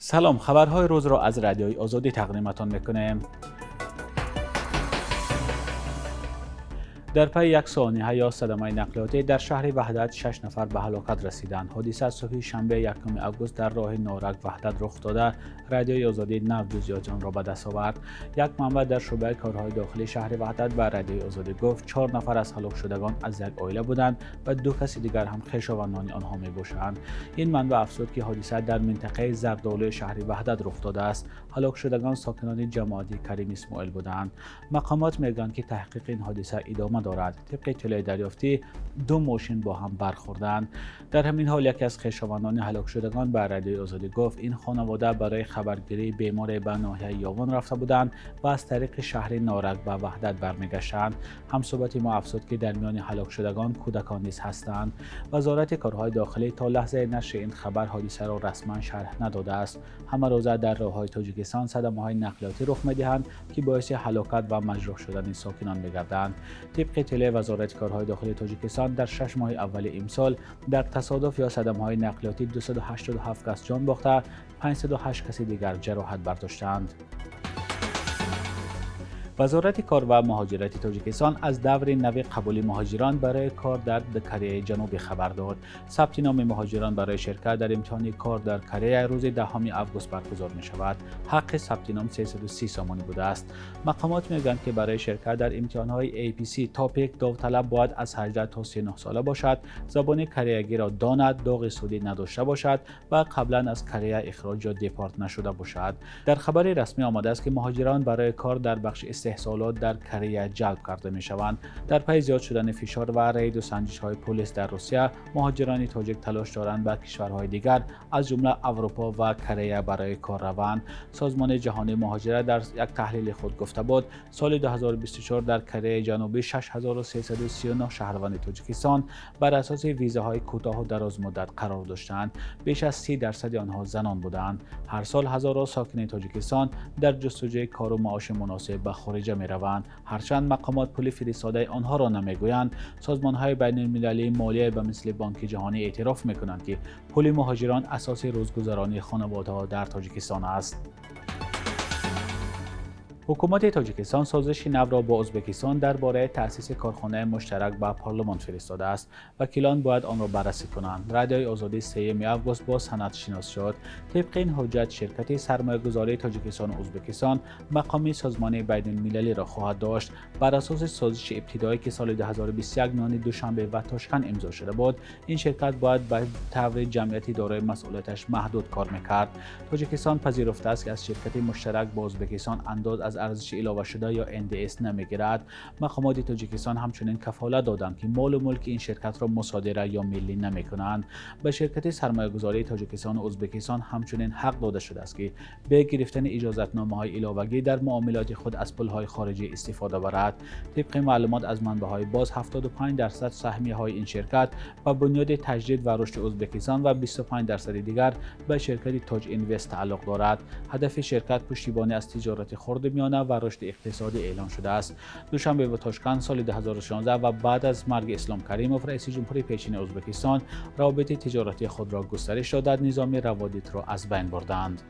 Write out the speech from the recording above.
سلام، خبرهای روز را از رادیوی آزادی تقدیمتان میکنیم. در پی یک سانحه یا صدمه نقلیاتی در شهر وحدت 6 نفر به هلاکت رسیدند. حادثه صبح شنبه 1 آگوست در راه نورک وحدت رخ داده. رادیوی آزادی نو جزئیات آن را به دست آورد. یک منبع در شعبه کارهای داخلی شهر وحدت به رادیوی آزادی گفت 4 نفر از هلاک شدگان از یک عائله بودند و 2 کس دیگر هم خویشاوندان آنها میباشند. این منبع افزود که حادثه در منطقه زردآلو شهر وحدت رخ داده است. هلاک شدگان ساکنان جماعت کریم اسماعیل بودند. مقامات میگویند که تحقیق این حادثه ادامه دارد. طبق اطلاع دریافتی 2 ماشین با هم برخوردند. در همین حال یکی از خویشاوندان هلاک شدگان به رادیوی آزادی گفت این خانواده برای خبرگیری بیمار به ناحیه یاون رفته بودند و از طریق شهر نورک به وحدت برمیگشتند. همصحبت ما افزود که در میان هلاک شدگان کودکان نیز هستند. وزارت کارهای داخلی تا لحظه نشر این خبر حادثه را رسما شرح نداده است. همه روزه در راههای تاجیکستان صدمه‌های نقلیاتی رخ می‌دهند که باعث هلاکت و مجروح شدن ساکنان می‌گردند. طبق اطلاع وزارت کارهای داخلی تاجیکستان در 6 ماه اول امسال در تصادف یا صدمه‌های نقلیاتی 287 کس جان باخته، 508 کس دیگر جراحت برداشتند. وزارت کار و مهاجرت تاجیکستان از دور نو قبول مهاجران برای کار در کره جنوبی خبر داد. ثبت نام مهاجران برای شرکت در امتحان کار در کره روز 10 آگوست برگزار می شود. حق ثبت نام 330 سامانی بوده است. مقامات میگویند که برای شرکت در امتحان‌های APC تاپیک داوطلب باید از 18 تا 39 ساله باشد، زبان کره‌ای را داند، داغ سودی نداشته باشد و قبلا از کره اخراج یا دیپارت نشده باشد. در خبر رسمی آمده است که مهاجران برای کار در بخش استحصالات در کره جلب کرده می شوند. در پی زیاد شدن فشار و رید و سنجش های پلیس در روسیه، مهاجران تاجیک تلاش دارند به کشورهای دیگر از جمله اروپا و کره برای کار روند. سازمان جهانی مهاجرت در یک تحلیل خود گفته بود سال 2024 در کره جنوبی 6339 شهروند تاجیکستان بر اساس ویزاهای کوتاه و دراز مدت قرار داشتند. بیش از 30% آنها زنان بودند. هر سال هزاران ساکن تاجیکستان در جستجوی کار و معاش مناسب به خارج می روند. هرچند مقامات پول فرستاده آنها را نمیگویند، سازمان‌های بین‌المللی مالیه به مثل بانک جهانی اعتراف می‌کنند که پول مهاجران اساس روزگذرانی خانواده‌ها در تاجیکستان است. حکومت تاجیکستان سازش نو را با ازبکستان درباره تأسیس کارخانه مشترک به پارلمان فرستاده است. وکیلان باید آن را بررسی کنند. رادیوی آزادی 3 آگوست با سند شناس شد. طبق این حجت شرکت سرمایه‌گذاری تاجیکستان و ازبکستان مقامی سازمان بین‌المللی را خواهد داشت. بر اساس سازش ابتدایی که سال 2021 میان دوشنبه و تاشکند امضا شده بود، این شرکت باید به طور جمعیتی دارای مسئولیتش محدود کار می‌کرد. تاجیکستان پذیرفته است که از شرکت مشترک با ازبکستان انداز از ارزش علاوه شده یا NDS نمیگیرد. مقامات تاجیکستان همچنین کفالت دادند که مال و ملک این شرکت را مصادره یا ملی نمیکنند. به شرکت سرمایه‌گذاری تاجیکستان و ازبکستان همچنین حق داده شده است که به گرفتن اجازتنامه‌های علاوگی در معاملات خود از پول‌های خارجی استفاده برد. طبق معلومات از منبع‌های باز 75% سهمیه‌های این شرکت به بنیاد تجدید و رشد ازبکستان و 25% دیگر به شرکت تاج اینوست تعلق دارد. هدف شرکت پشتیبانی از تجارت خرد میانه و رشد اقتصادی اعلام شده است. دوشنبه و تاشکند سال 2016 و بعد از مرگ اسلام کریموف رئیس جمهوری پیشین ازبکستان روابط تجارتی خود را گسترش دادند، نظام روادید را از بین بردند.